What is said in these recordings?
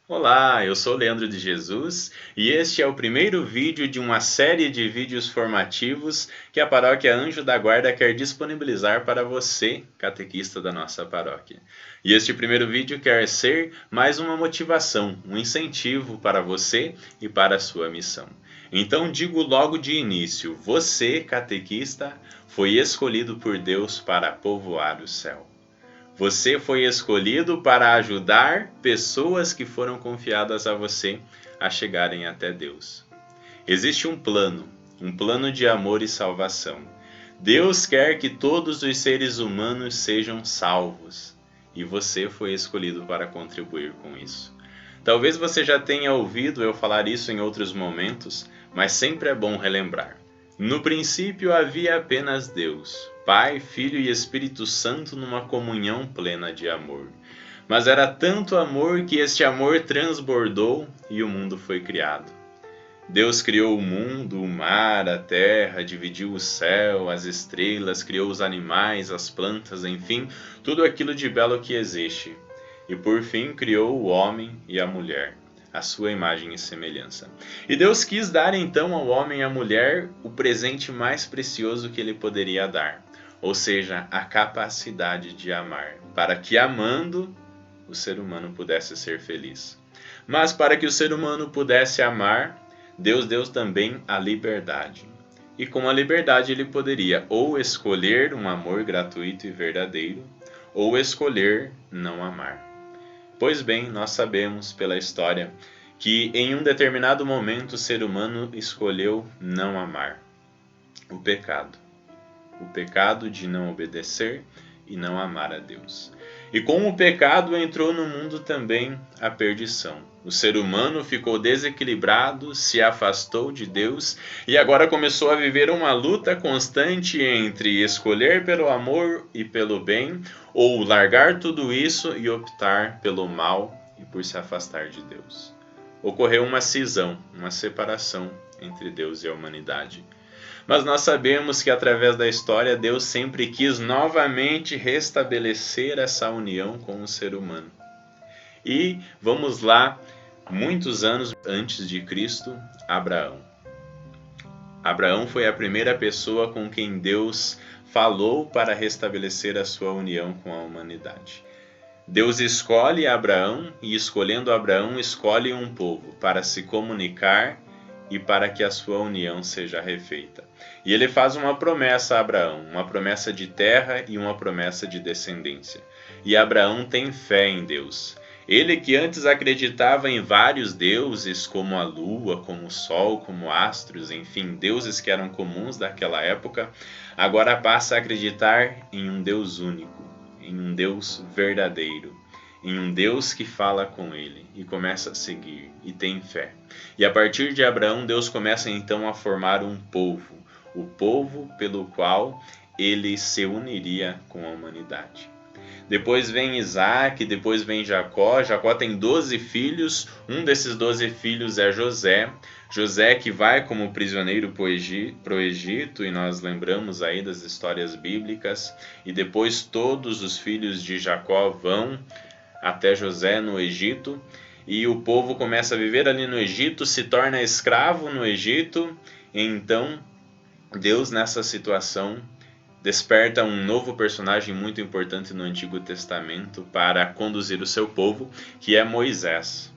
Olá, eu sou Leandro de Jesus e este é o primeiro vídeo de uma série de vídeos formativos que a Paróquia Anjo da Guarda quer disponibilizar para você, catequista da nossa paróquia. E este primeiro vídeo quer ser mais uma motivação, um incentivo para você e para a sua missão. Então digo logo de início, você, catequista, foi escolhido por Deus para povoar o céu. Você foi escolhido para ajudar pessoas que foram confiadas a você a chegarem até Deus. Existe um plano de amor e salvação. Deus quer que todos os seres humanos sejam salvos, e você foi escolhido para contribuir com isso. Talvez você já tenha ouvido eu falar isso em outros momentos, mas sempre é bom relembrar. No princípio havia apenas Deus, Pai, Filho e Espírito Santo numa comunhão plena de amor. Mas era tanto amor que este amor transbordou e o mundo foi criado. Deus criou o mundo, o mar, a terra, dividiu o céu, as estrelas, criou os animais, as plantas, enfim, tudo aquilo de belo que existe. E por fim criou o homem e a mulher, a sua imagem e semelhança. E Deus quis dar então ao homem e à mulher o presente mais precioso que ele poderia dar, ou seja, a capacidade de amar, para que amando o ser humano pudesse ser feliz. Mas para que o ser humano pudesse amar, Deus deu também a liberdade. E com a liberdade ele poderia ou escolher um amor gratuito e verdadeiro, ou escolher não amar. Pois bem, nós sabemos pela história que em um determinado momento o ser humano escolheu não amar. O pecado. O pecado de não obedecer e não amar a Deus. E com o pecado entrou no mundo também a perdição. O ser humano ficou desequilibrado, se afastou de Deus e agora começou a viver uma luta constante entre escolher pelo amor e pelo bem, ou largar tudo isso e optar pelo mal e por se afastar de Deus. Ocorreu uma cisão, uma separação entre Deus e a humanidade. Mas nós sabemos que através da história Deus sempre quis novamente restabelecer essa união com o ser humano. E vamos lá, muitos anos antes de Cristo, Abraão. Abraão foi a primeira pessoa com quem Deus falou para restabelecer a sua união com a humanidade. Deus escolhe Abraão e, escolhendo Abraão, escolhe um povo para se comunicar e para que a sua união seja refeita. E ele faz uma promessa a Abraão, uma promessa de terra e uma promessa de descendência. E Abraão tem fé em Deus. Ele que antes acreditava em vários deuses, como a lua, como o sol, como astros, enfim, deuses que eram comuns daquela época, agora passa a acreditar em um Deus único, em um Deus verdadeiro, em um Deus que fala com ele e começa a seguir e tem fé. E a partir de Abraão, Deus começa então a formar um povo, o povo pelo qual ele se uniria com a humanidade. Depois vem Isaac, depois vem Jacó. Jacó tem 12 filhos, um desses 12 filhos é José. José que vai como prisioneiro para o Egito, e nós lembramos aí das histórias bíblicas. E depois todos os filhos de Jacó vão até José no Egito, e o povo começa a viver ali no Egito, se torna escravo no Egito, e então Deus nessa situação desperta um novo personagem muito importante no Antigo Testamento para conduzir o seu povo, que é Moisés.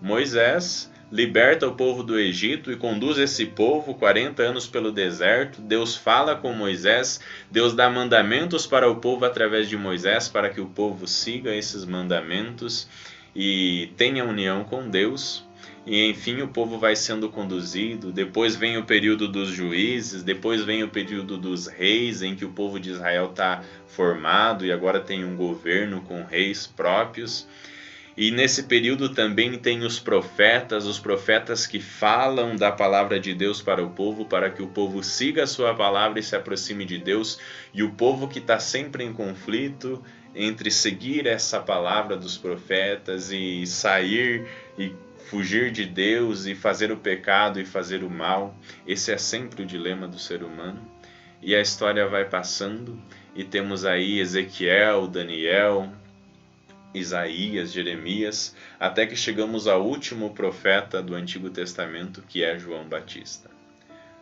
Moisés liberta o povo do Egito e conduz esse povo 40 anos pelo deserto. Deus fala com Moisés, Deus dá mandamentos para o povo através de Moisés, para que o povo siga esses mandamentos e tenha união com Deus. E enfim o povo vai sendo conduzido. Depois vem o período dos juízes, depois vem o período dos reis, em que o povo de Israel está formado e agora tem um governo com reis próprios. E nesse período também tem os profetas que falam da palavra de Deus para o povo, para que o povo siga a sua palavra e se aproxime de Deus. E o povo que está sempre em conflito entre seguir essa palavra dos profetas e sair e fugir de Deus e fazer o pecado e fazer o mal. Esse é sempre o dilema do ser humano. E a história vai passando e temos aí Ezequiel, Daniel, Isaías, Jeremias, até que chegamos ao último profeta do Antigo Testamento, que é João Batista.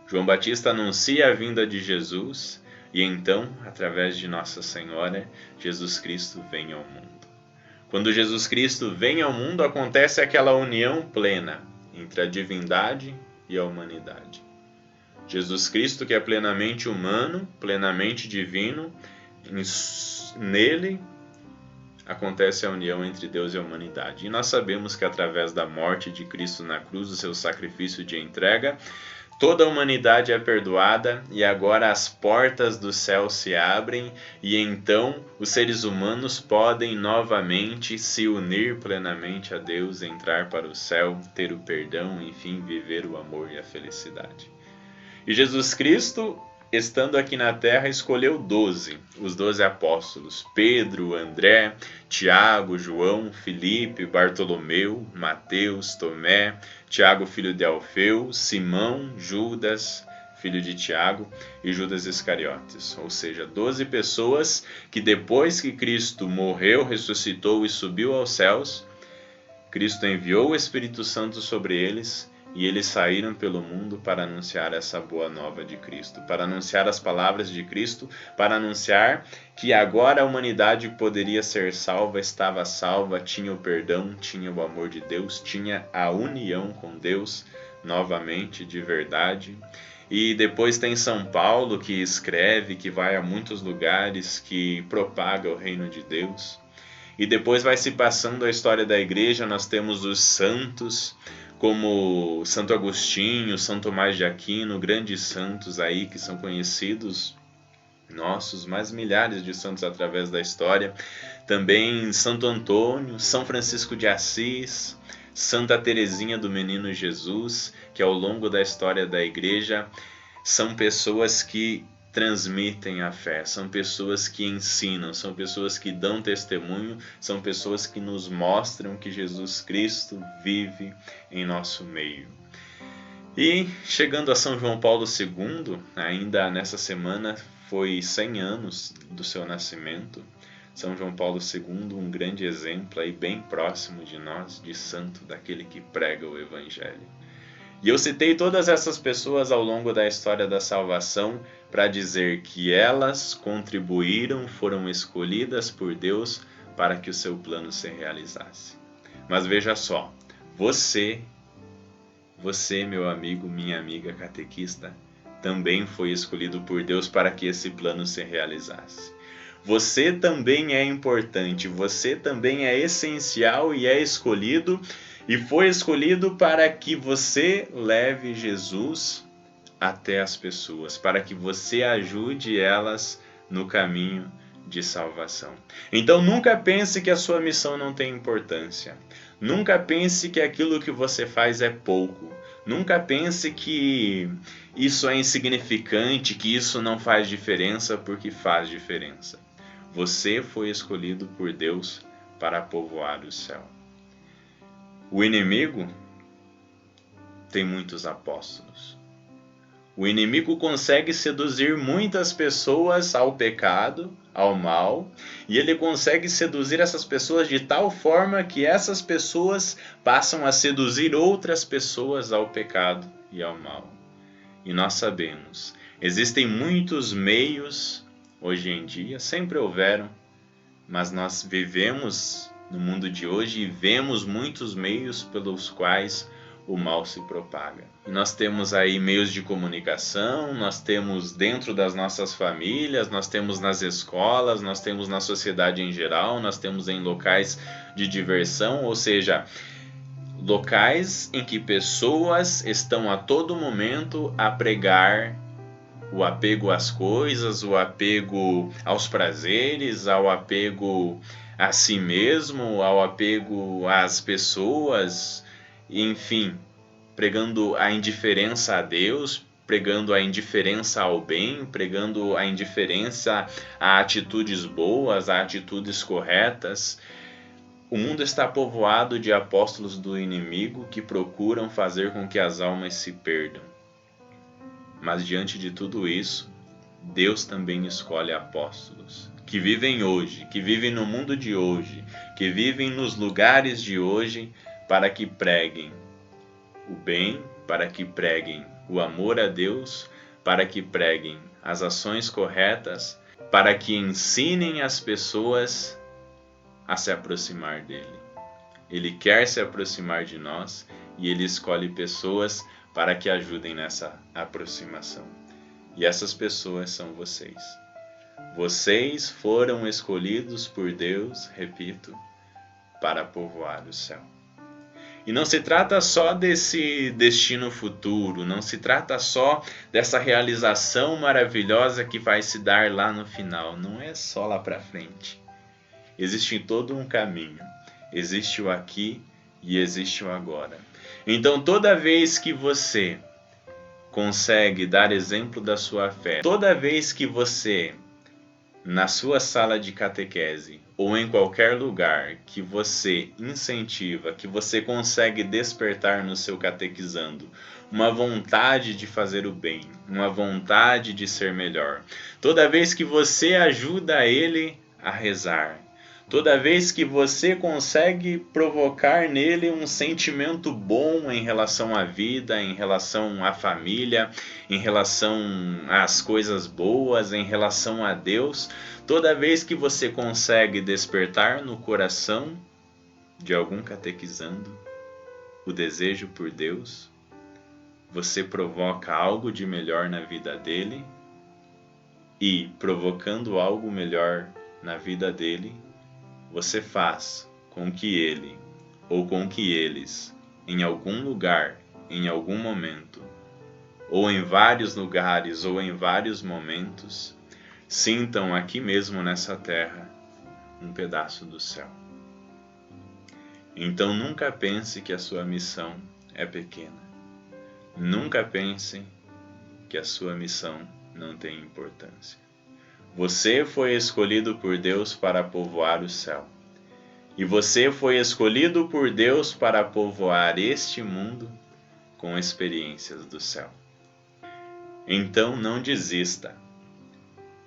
João Batista anuncia a vinda de Jesus e então, através de Nossa Senhora, Jesus Cristo vem ao mundo. Quando Jesus Cristo vem ao mundo, acontece aquela união plena entre a divindade e a humanidade. Jesus Cristo, que é plenamente humano, plenamente divino, nele acontece a união entre Deus e a humanidade. E nós sabemos que através da morte de Cristo na cruz, o seu sacrifício de entrega, toda a humanidade é perdoada e agora as portas do céu se abrem e então os seres humanos podem novamente se unir plenamente a Deus, entrar para o céu, ter o perdão, enfim, viver o amor e a felicidade. E Jesus Cristo, estando aqui na terra, escolheu 12, os 12 apóstolos: Pedro, André, Tiago, João, Filipe, Bartolomeu, Mateus, Tomé, Tiago, filho de Alfeu, Simão, Judas, filho de Tiago, e Judas Iscariotes. Ou seja, 12 pessoas que depois que Cristo morreu, ressuscitou e subiu aos céus, Cristo enviou o Espírito Santo sobre eles, e eles saíram pelo mundo para anunciar essa boa nova de Cristo, para anunciar as palavras de Cristo, para anunciar que agora a humanidade poderia ser salva, estava salva, tinha o perdão, tinha o amor de Deus, tinha a união com Deus novamente, de verdade. E depois tem São Paulo, que escreve, que vai a muitos lugares, que propaga o reino de Deus. E depois vai se passando a história da igreja, nós temos os santos, como Santo Agostinho, São Tomás de Aquino, grandes santos aí que são conhecidos nossos, mais milhares de santos através da história. Também Santo Antônio, São Francisco de Assis, Santa Teresinha do Menino Jesus, que ao longo da história da igreja são pessoas que transmitem a fé, são pessoas que ensinam, são pessoas que dão testemunho, são pessoas que nos mostram que Jesus Cristo vive em nosso meio. E chegando a São João Paulo II, ainda nessa semana foi 100 anos do seu nascimento. São João Paulo II, um grande exemplo aí bem próximo de nós, de santo, daquele que prega o Evangelho. E eu citei todas essas pessoas ao longo da história da salvação para dizer que elas contribuíram, foram escolhidas por Deus para que o seu plano se realizasse. Mas veja só, você, meu amigo, minha amiga catequista, também foi escolhido por Deus para que esse plano se realizasse. Você também é importante, você também é essencial e é escolhido, e foi escolhido para que você leve Jesus até as pessoas, para que você ajude elas no caminho de salvação. Então nunca pense que a sua missão não tem importância. Nunca pense que aquilo que você faz é pouco. Nunca pense que isso é insignificante, que isso não faz diferença, porque faz diferença. Você foi escolhido por Deus para povoar o céu. O inimigo tem muitos apóstolos. O inimigo consegue seduzir muitas pessoas ao pecado, ao mal, e ele consegue seduzir essas pessoas de tal forma que essas pessoas passam a seduzir outras pessoas ao pecado e ao mal. E nós sabemos, existem muitos meios hoje em dia, sempre houveram, mas nós vivemos no mundo de hoje e vemos muitos meios pelos quais o mal se propaga. E nós temos aí meios de comunicação, nós temos dentro das nossas famílias, nós temos nas escolas, nós temos na sociedade em geral, nós temos em locais de diversão, ou seja, locais em que pessoas estão a todo momento a pregar o apego às coisas, o apego aos prazeres, ao apego a si mesmo, ao apego às pessoas, enfim, pregando a indiferença a Deus, pregando a indiferença ao bem, pregando a indiferença a atitudes boas, a atitudes corretas. O mundo está povoado de apóstolos do inimigo que procuram fazer com que as almas se perdam. Mas diante de tudo isso, Deus também escolhe apóstolos que vivem hoje, que vivem no mundo de hoje, que vivem nos lugares de hoje, para que preguem o bem, para que preguem o amor a Deus, para que preguem as ações corretas, para que ensinem as pessoas a se aproximar dele. Ele quer se aproximar de nós e ele escolhe pessoas para que ajudem nessa aproximação. E essas pessoas são vocês. Vocês foram escolhidos por Deus, repito, para povoar o céu. E não se trata só desse destino futuro, não se trata só dessa realização maravilhosa que vai se dar lá no final. Não é só lá para frente. Existe todo um caminho. Existe o aqui e existe o agora. Então, toda vez que você consegue dar exemplo da sua fé, toda vez que você, na sua sala de catequese ou em qualquer lugar que você incentiva, que você consegue despertar no seu catequizando uma vontade de fazer o bem, uma vontade de ser melhor, toda vez que você ajuda ele a rezar, toda vez que você consegue provocar nele um sentimento bom em relação à vida, em relação à família, em relação às coisas boas, em relação a Deus, toda vez que você consegue despertar no coração de algum catequizando o desejo por Deus, você provoca algo de melhor na vida dele e, provocando algo melhor na vida dele, você faz com que ele ou com que eles, em algum lugar, em algum momento, ou em vários lugares ou em vários momentos, sintam aqui mesmo nessa terra um pedaço do céu. Então nunca pense que a sua missão é pequena. Nunca pense que a sua missão não tem importância. Você foi escolhido por Deus para povoar o céu. E você foi escolhido por Deus para povoar este mundo com experiências do céu. Então não desista.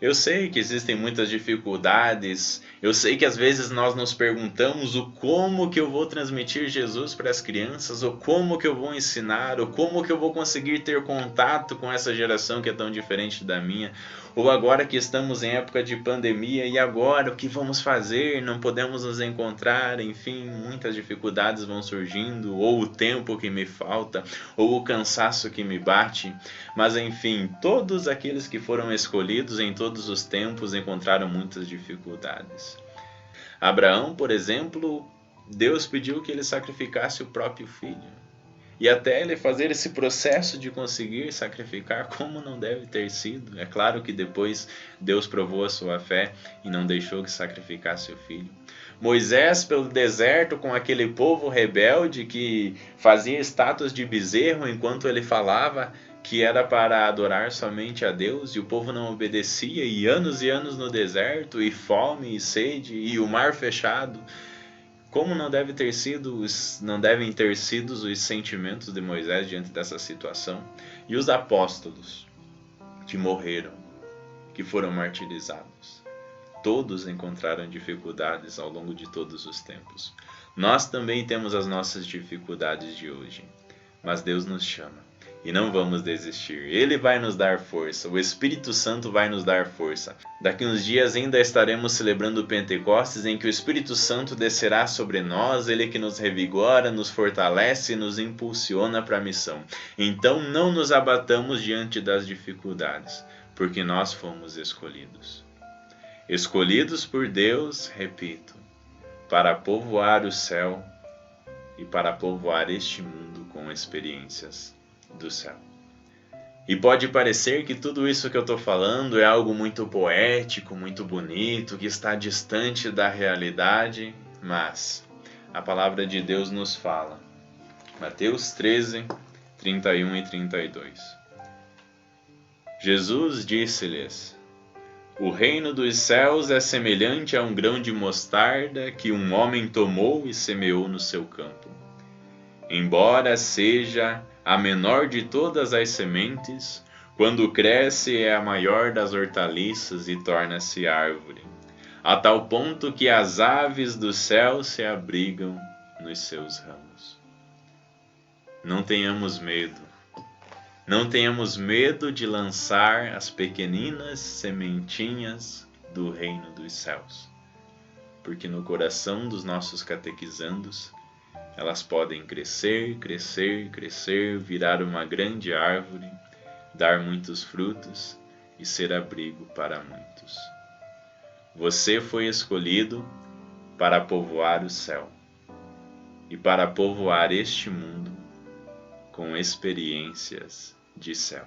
Eu sei que existem muitas dificuldades, eu sei que às vezes nós nos perguntamos o como que eu vou transmitir Jesus para as crianças, ou como que eu vou ensinar, ou como que eu vou conseguir ter contato com essa geração que é tão diferente da minha, ou agora que estamos em época de pandemia, e agora o que vamos fazer? Não podemos nos encontrar, enfim, muitas dificuldades vão surgindo, ou o tempo que me falta, ou o cansaço que me bate, mas enfim, todos aqueles que foram escolhidos em todos os tempos encontraram muitas dificuldades. Abraão, por exemplo, Deus pediu que ele sacrificasse o próprio filho. E até ele fazer esse processo de conseguir sacrificar, como não deve ter sido. É claro que depois Deus provou a sua fé e não deixou que sacrificasse o filho. Moisés pelo deserto com aquele povo rebelde que fazia estátuas de bezerro enquanto ele falava que era para adorar somente a Deus, e o povo não obedecia, e anos no deserto, e fome, e sede, e o mar fechado. Como não devem ter sido os sentimentos de Moisés diante dessa situação? E os apóstolos que morreram, que foram martirizados. Todos encontraram dificuldades ao longo de todos os tempos. Nós também temos as nossas dificuldades de hoje, mas Deus nos chama. E não vamos desistir. Ele vai nos dar força. O Espírito Santo vai nos dar força. Daqui uns dias ainda estaremos celebrando o Pentecostes, em que o Espírito Santo descerá sobre nós, ele que nos revigora, nos fortalece e nos impulsiona para a missão. Então não nos abatamos diante das dificuldades, porque nós fomos escolhidos. Escolhidos por Deus, repito, para povoar o céu e para povoar este mundo com experiências do céu. E pode parecer que tudo isso que eu estou falando é algo muito poético, muito bonito, que está distante da realidade, mas a palavra de Deus nos fala. Mateus 13, 31 e 32. Jesus disse-lhes: O reino dos céus é semelhante a um grão de mostarda que um homem tomou e semeou no seu campo. Embora seja a menor de todas as sementes, quando cresce é a maior das hortaliças e torna-se árvore, a tal ponto que as aves do céu se abrigam nos seus ramos. Não tenhamos medo. Não tenhamos medo de lançar as pequeninas sementinhas do reino dos céus, porque no coração dos nossos catequizandos elas podem crescer, crescer, crescer, virar uma grande árvore, dar muitos frutos e ser abrigo para muitos. Você foi escolhido para povoar o céu e para povoar este mundo com experiências de céu.